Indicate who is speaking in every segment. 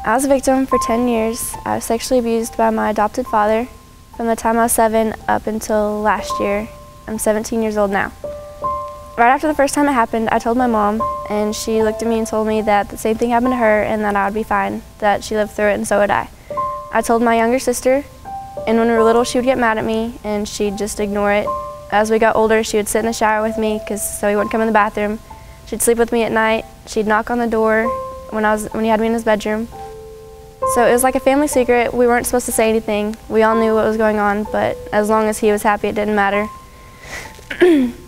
Speaker 1: I was a victim for 10 years. I was sexually abused by my adopted father from the time I was 7 up until last year. I'm 17 years old now. Right after the first time it happened, I told my mom, and she looked at me and told me that the same thing happened to her and that I would be fine, that she lived through it and so would I. I told my younger sister, and when we were little she would get mad at me and she'd just ignore it. As we got older, she would sit in the shower with me so he wouldn't come in the bathroom. She'd sleep with me at night. She'd knock on the door when he had me in his bedroom. So it was like a family secret. We weren't supposed to say anything. We all knew what was going on, but as long as he was happy, it didn't matter.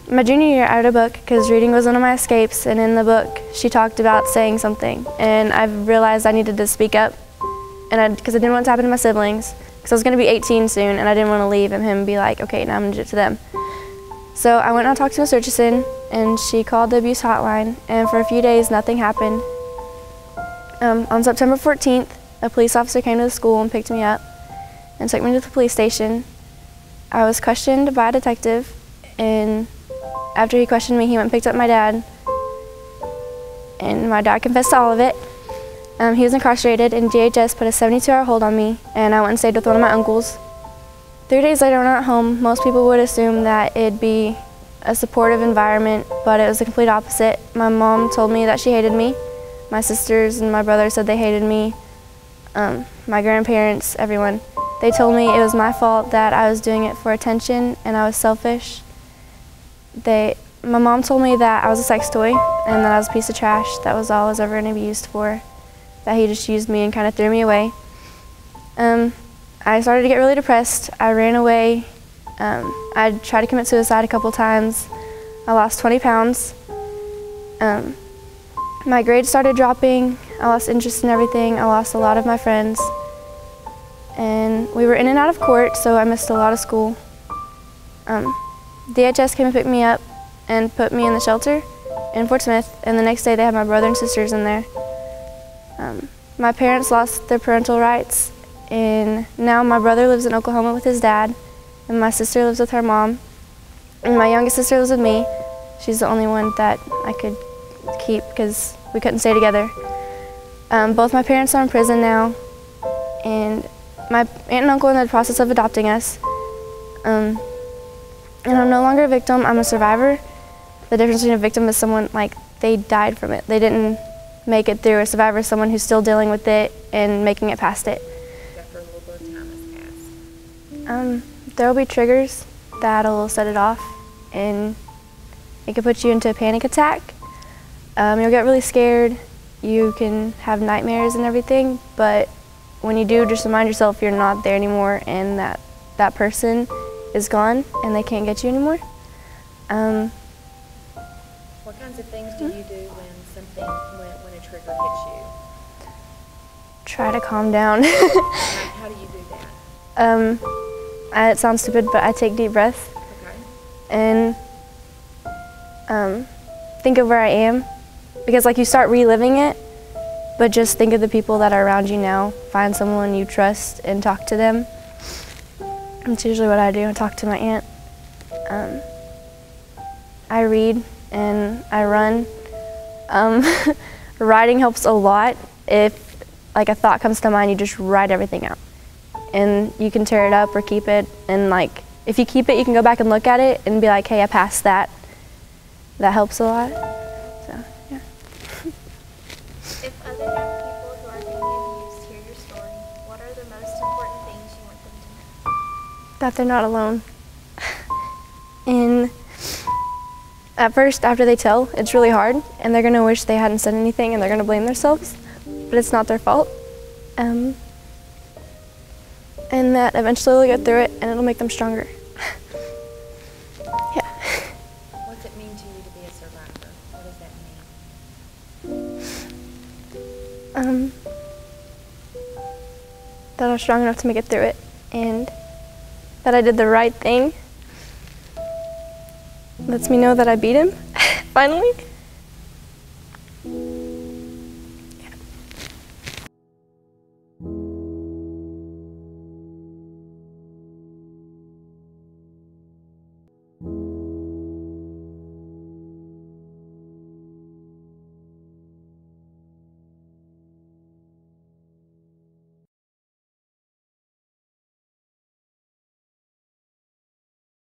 Speaker 1: My junior year, I read a book because reading was one of my escapes, and in the book, she talked about saying something, and I realized I needed to speak up, and because I didn't want it to happen to my siblings, because I was going to be 18 soon, and I didn't want to leave and him be like, okay, now I'm going to do it to them. So I went and talked to Ms. Richardson, and she called the abuse hotline, and for a few days, nothing happened. On September 14th, a police officer came to the school and picked me up and took me to the police station. I was questioned by a detective, and after he questioned me, he went and picked up my dad, and my dad confessed to all of it. He was incarcerated, and VBHS put a 72-hour hold on me, and I went and stayed with one of my uncles. 3 days later, when I went home, most people would assume that it'd be a supportive environment, but it was the complete opposite. My mom told me that she hated me. My sisters and my brother said they hated me. My grandparents, everyone. They told me it was my fault, that I was doing it for attention and I was selfish. My mom told me that I was a sex toy and that I was a piece of trash. That was all I was ever going to be used for, that he just used me and kind of threw me away. I started to get really depressed. I ran away. I tried to commit suicide a couple times. I lost 20 pounds. My grades started dropping. I lost interest in everything. I lost a lot of my friends. And we were in and out of court, so I missed a lot of school. VBHS came and picked me up and put me in the shelter in Fort Smith, and the next day they had my brother and sisters in there. My parents lost their parental rights, and now my brother lives in Oklahoma with his dad, and my sister lives with her mom, and my youngest sister lives with me. She's the only one that I could keep because we couldn't stay together. Both my parents are in prison now, and my aunt and uncle are in the process of adopting us. And I'm no longer a victim, I'm a survivor. The difference between a victim is someone, like, they died from it. They didn't make it through. A survivor is someone who's still dealing with it and making it past it.
Speaker 2: After a little bit of time has passed.
Speaker 1: There will be triggers that'll set it off, and it can put you into a panic attack. You'll get really scared. You can have nightmares and everything, but when you do, just remind yourself you're not there anymore and that that person is gone and they can't get you anymore.
Speaker 2: What kinds of things do you do when a trigger hits you?
Speaker 1: Try to calm down.
Speaker 2: How do you do that?
Speaker 1: It sounds stupid, but I take deep breaths.
Speaker 2: Okay.
Speaker 1: And think of where I am, because like you start reliving it, but just think of the people that are around you now. Find someone you trust and talk to them. That's usually what I do. I talk to my aunt. I read and I run. Writing helps a lot. If like a thought comes to mind, you just write everything out. And you can tear it up or keep it, and like if you keep it, you can go back and look at it and be like, hey, I passed that. That helps a lot. So, yeah.
Speaker 3: If other young people who are being abused hear your story, what are the most important things you want them to know?
Speaker 1: That they're not alone. And at first, after they tell, it's really hard, and they're gonna wish they hadn't said anything, and they're gonna blame themselves, but it's not their fault. And that eventually they'll get through it, and it'll make them stronger. Yeah.
Speaker 2: What's it mean to you to be a survivor? What does that mean?
Speaker 1: That I was strong enough to make it through it, and that I did the right thing. Lets me know that I beat him, finally.